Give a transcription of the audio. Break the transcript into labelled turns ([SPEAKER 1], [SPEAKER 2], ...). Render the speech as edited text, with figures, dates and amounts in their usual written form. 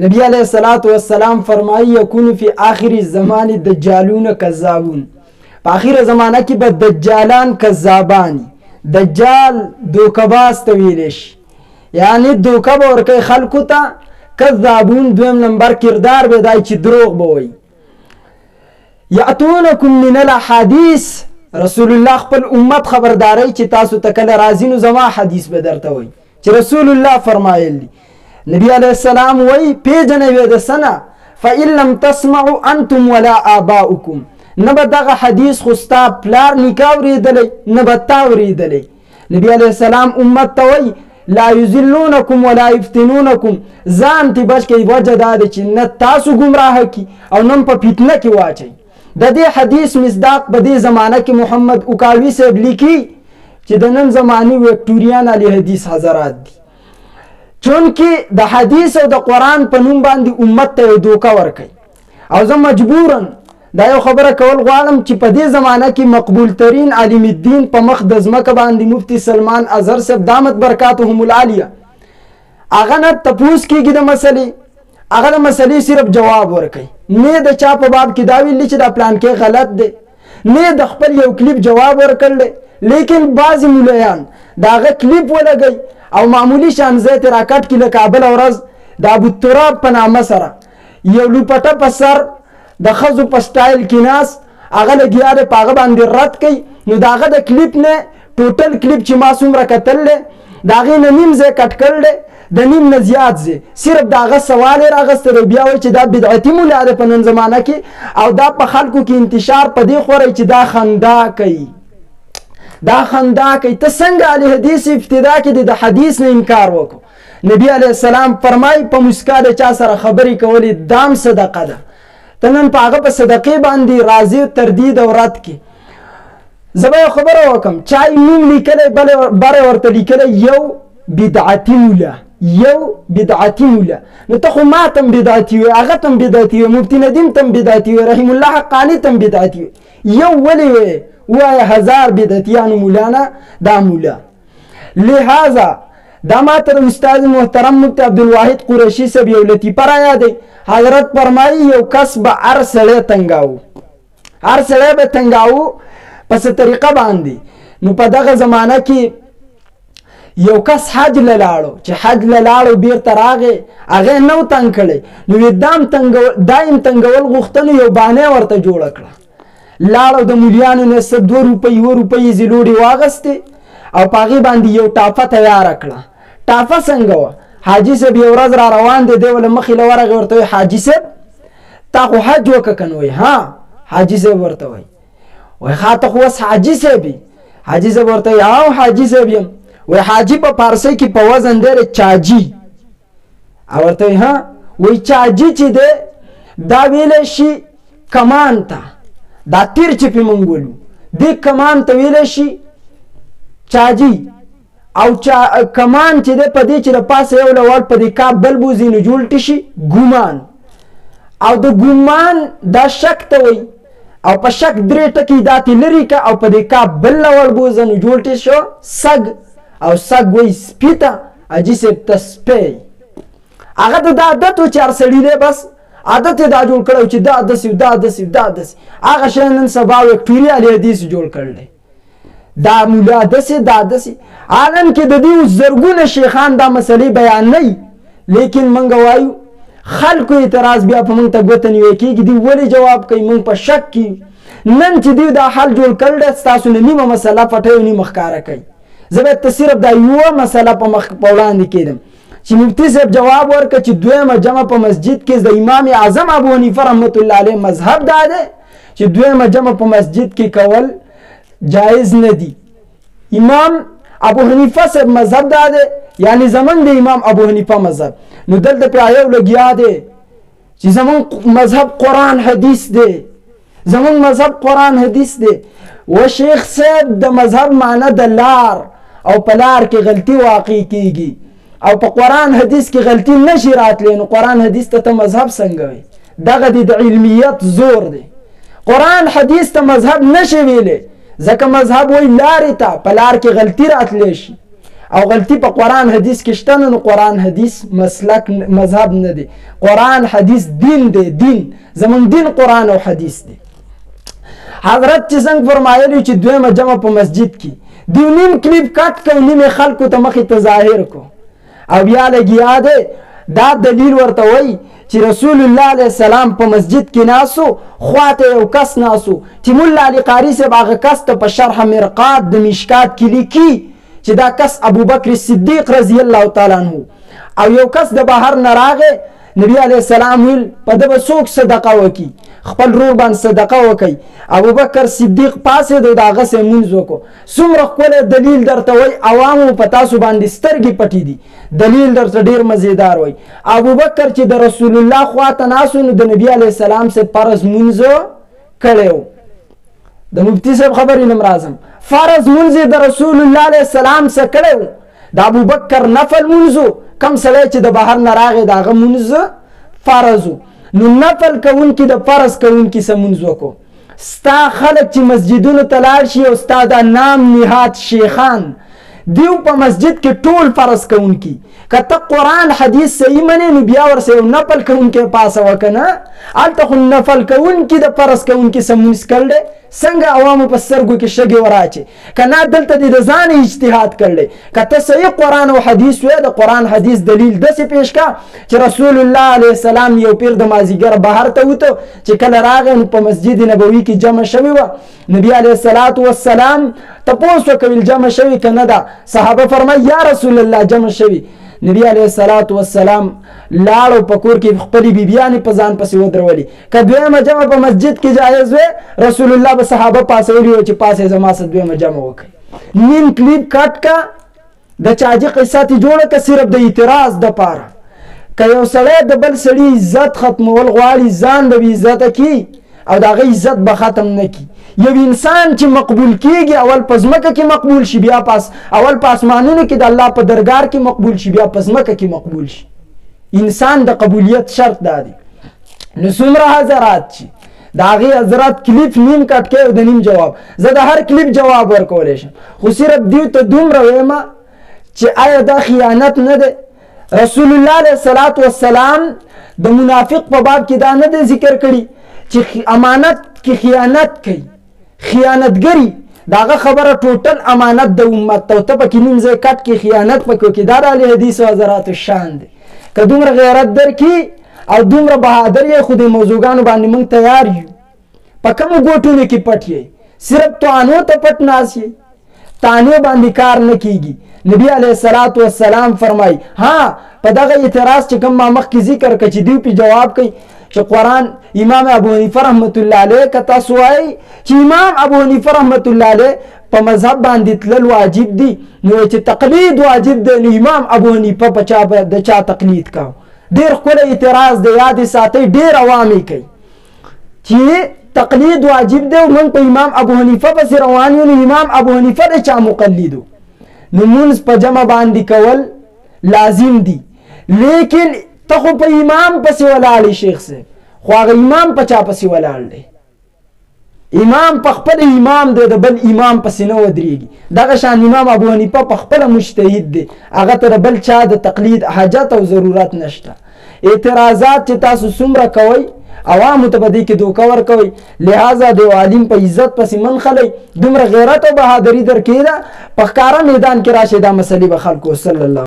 [SPEAKER 1] نبی علیہ الصلوۃ والسلام فرمائی یکون فی آخر الزمان دجالون کذابون، په آخر زمانه کې به دجالان کذابانی، دجال دوکباز ته ویلی شي، یعنی دوکه به ورکوي خلکو ته. کذابون دویم نمبر کردار به دی چې دروغ به وایي. یأتونکم من الاحادیث، رسول الله خپل امت خبرداری چې تاسو ته کله راځي نو زما حدیث به درته وایي چې رسول الله فرمایلی. نبی علیہ السلام وی پیجنوی د سنه فإن لم تسمعوا انتم ولا آباؤکم، نه به دغه حدیث خو ستا پلار نیکه اورېدلی نه به تا اورېدلی. نبی علیہ السلام امت ته وی لا یذلونکم ولا یفتنونکم، ځان تی بچ کې وجه دا ده چې نه تاسو ګمراه کی او نه په فتنه کې واچئ. د دې حدیث مصداق په دې زمانه کې محمد اوکاوي صاحب لیکي چې د نن زماني وکټوریان علی حدیث حضرات دي، چونکه د حدیث او د قرآن په نوم باندې امت ته دوکه ورکوي. او زه مجبورا دا یو خبره کول غواړم چې په دې زمانه کې مقبول ترین عالم الدین په مخ د ځمکه باندې مفتی سلمان اظهر صاحب دامت برکاتهم العالیه، هغه نه تپوس کېږي د مسلې، هغه د مسلې صرف جواب ورکوي، نه د چا په باب کې دا ویلي چې دا پلان کې غلط دی، نه د خپل یو کلیپ جواب ورکړلی. لیکن بعضې مولایان د هغه کلیپ ولګوي او معمولی شانزه ته راکټ کې لکه بل ورځ د ابوتراب په نامه سره یو لوپټه په سر د ښځو په سټایل کې ناست، هغه لګیا دی په هغه باندې رد کوي. نو د هغه د کلیپ نه ټوټل کلیپ چې ما څومره کتلی د هغې نه نیم ځای کټ کړلی، د نیم نه زیات ځای صرف د هغه سوال یې راغستی دی. بیا وایي چې دا بدعتي مولا دی په نن زمانه کې، او دا په خلکو کې انتشار په دې خوری چې دا خندا کوي، دا خندا کوي. ته څنګه علی حدیث ابتدا کې د حدیث نه انکار وکړو؟ نبی علیہ السلام فرمای په مسکا د چا سره خبرې کولې دام صدقه ده. ته نن په هغه په صدقې باندې راضي تردید او رد کې. زه به یو خبره وکړم، چا نوم لیکلی بره ورته لیکلی یو بدعتي مولا، یو بدعتي مولا. نو ته خو ما تم بدعتي وی، هغه تم بدعتي وی، مفتی ندیم تم بدعتي وی، رحم الله حقانی تم بدعتي وی. یو ولې وی وای هزار بدعتیانو مولانا دا مولا. لہذا دا ماته د استاد محترم مفتی عبدالواحد قریشي صاحب یو لطیفه را یادی. حضرت فرمایي یو کس به هر سړی تنګاو، هر سړی به تنګاو په څه طریقه باندې. نو په دغه زمانه کې یو کس حج له لاړو، چې حج له لاړو بیرته راغی، هغې نو تنګ کړی، نو دایم تنګول غوښتنو یو بانې ورته جوړه کړه. لاړو د مولیانو نه څه 2 روپۍ 1 روپۍ زیلوړې واغستې او په هغې باندې یو ټافه تیاره کړه. ټافه څنګه وه؟ حاجي صاحب یو ورځ را روان دی، دی له مخې له ورغې ورته وایي حاجي صاحب تا خو حج وکړه که نه؟ وایي ها. حاجي صاحب ورته وایي ښه ته خو اوس حاجي صاحب یې؟ حاجي صاحب ورته وایي ها حاجي صاحب یم. وایي حاجي په فارسۍ کې په وزن دی چاجي. او ورته وایي ها. وایي چاجي چې دی دا ویلی شي کمان ته، دا تیر چې پې مونږ ولو دې کمان ته ویلی شي چاجي. او کمان چې دی په دې چې د پاسه یو لوړ په دې کاب بل بوځي نو جوړ شي ګمان. او د ګمان دا شک ته وایي، او په شک 3 ټکي دا تې لرې که او په دې کاب بل لوړ بوځه نو جوړ شو سګ. او سګ وایي سپي ته، حاجي صاحب ته سپی. هغه د دا عادت و چې هر سړي دی بس عادت یې دا جوړ کړی چې دا داسې دا داسې دا داسې. هغه شی نن سبا وکټوري علی حدیث جوړ کړلی، دا مولا داسې دا داسې. عالم کې د دې زرګونه شیخان دا مسلې بیانوي، لیکن موږ وایو خلکو اعتراض بیا په موږ ته ګوته نیوی کېږي. دوی ولې جواب کوي؟ موږ په شک کې نن چې دوی دا حل جوړ کړی ستاسو نه نیمه مسله پټوي او نیمه ښکاره کوي. زه باید ته صرف دا یوه مسله په وړاندې کېدم چې مفتی صاحب جواب ورکړه چې 2مه جمع په مسجد کې د امام اعظم ابو حنیفه رحمت الله علیه مذهب دا دی چې 2مه جمع په مسجد کې کول جایز نه دي. امام ابو حنیفه صاحب مذهب دا دی، یعنی زمون د امام ابو حنیفه مذهب. نو دلته پې یو لګیا دی چې زمون مذهب قرآن حدیث دی، زمون مذهب قرآن حدیث دی. و شیخ صاحب د مذهب معنی د لار او په لار کې غلطي واقع کېږي او په قرآن حدیث کې غلطي نشي راتلی. نو قرآن حدیث ته مذهب څنګه وي؟ دغه د علمیت زور دی. قرآن حدیث ته مذهب نشي ویلی، ځکه مذهب وایي لارې ته په لار کې غلطي راتلی شي او غلطي په قرآن حدیث کې شته نو قرآن حدیث مسلک مذهب نه دی، قرآن حدیث دین دی، دین زمون دین قرآن او حدیث دی. حضرت چې څنګه فرمایلی چې دویمه جمع په مسجد کې دیو نیم کلیپ کټ کو نیم خلکو ته مخې ته ظاهر کو او بیا لګیا دی دا دلیل ورته وای چې رسول الله علیه السلام په مسجد کې ناسو خواته یو کس ناسو چې مولا علی قاری صاحب هغه کس ته په شرح مرقات د مشکات کې لیکي چې دا کس ابو بکر صدیق رضی الله تعالی عنہ او یو کس د بهر نه راغی نبی علیه السلام ویل په دغه څوک صدقه وکي خپل رور باندې صدقه وکي ابو بکر صدیق پاسه دغه سه منځ وکړو څومره کوله دلیل درته وای عوامو په تاسو باندې سترګې پټې دي دلیل درته ډیر مزیدار وای ابو بکر چې د رسول الله خواته ناسو نو د نبی علیه السلام سه فرض منځ کړو د مفتی صاحب خبرې نم راځم فرض منځ د رسول الله علیه السلام سه کړو د ابو بکر نفل منځ کم سړی چې د بهر نه راغی دغه منځ فرض نو نفل کوونکي د فرض کوونکي سه منځ وکړو ستا خلک چې مسجدونو ته لاړ شي او ستا د نام نهاد شیخان دیو په مسجد کې ټول فرض کوونکي که ته قرآن حدیث صحیح منې نو بیا ورسره یو نفل کوونکی پاسه وکنه هلته خو نفل کوونکي د فرض کوونکي سه منځ کړل دی څنګه عوامو په سترګو کې شګې وراچې که نه دلته دې د ځان اجتهاد کړلی که ته صحیح قرآن او حدیث وې د قرآن حدیث دلیل داسې پیش کا چې رسول الله علیه السلام یو پیر د مازدیګر بهر ته وته چې کله راغی نو په مسجد نبوي کې جمع شوی وه نبی علیه الصلاة والسلام تپوس وکویل جمع شوی که نه ده صحابه فرمایي یا رسول الله جمع شوی نبی علیه الصلاة والسلام لاړو په کور کې خپلې بیبیانې په ځان پسې ودرولې که دویمه جمع په مسجد کې جایز وی رسول الله به صحابه پاسولی و چې پاسې زما سره دویمه جمع وکړي نیم کلیپ کټ کا د چاجي قصه تی جوړه که صرف د اعتراض دپاره که یو سړی د بل سړي عزت ختمول غواړي ځان به بې عزته کي او د هغه عزت به ختم نه کي یو انسان چې مقبول کیږي اول په ځمکه کې مقبول شي بیا اول په اسمانونو کې د الله په درګار کې مقبول شي بیا په ځمکه کې مقبول شي انسان د قبولیت شرط دا دی نو څومره حضرات چې د هغې حضرات کلیپ نیم کټ کې او د نیم جواب زه د هر کلیپ جواب ورکولی شم خو صرف دیو ته دومره ویمه چې آیا دا خیانت نه دی رسول الله علیه الصلاة والسلام د منافق په باب کې دا نه دی ذکر کړي چې امانت کې خیانت کوي خیانتګری داغه خبره ټوټل امانت د امت ته ته پکې نیم ځای کټ کې خیانت پکې کې دا د اهل حدیث او حضرات شان دی که دومره غیرت درکې او دومره بهادر یې خو د موضوعګانو باندې موږ تیار یو په کومو ګوټونو کې پټ یې صرف توانو ته پټ ناست یې تانو باندې کار نه کیږي نبی علیه الصلاة والسلام فرمایي ها په دغه اعتراض چې کوم ما مخکې ذکر کړ چې دوی پې جواب کوي چې قرآن امام ابو حنیفه رحمت الله علیه که تاسو وایي چې امام ابو حنیفه رحمت الله علیه په مذهب باندې تلل واجب دي نو چې تقلید واجب دی نو امام ابو حنیفه په چا د چا تقلید کا ډېر ښکلی اعتراض دی یاد ساتئ ډېر عوام یې کوي چې تقلید واجب دی او موږ په امام ابو حنیفه پسې روان یو نو امام ابو حنیفه د چا مقلد نو مونځ په جمع باندې کول لازم دي لیکن ته خو په امام پسې ولاړ شیخ صاحب خو هغه امام په چا پسې ولاړ دی امام په خپل امام دی د بل امام پسې نه ودرېږي دغه شان امام ابو حنیفه په خپله مجتهد دی هغه ته د بل چا د تقلید حاجت او ضرورت نشته اعتراضات چې تاسو څومره کوئ عوامو ته په دې کې دوکه ورکوئ لہذا د عالم په عزت پسې من خلی دومره غیرت او بهادري درکې ده په ښکاره میدان کې راشئ دا مسلې به خلکو صلی الله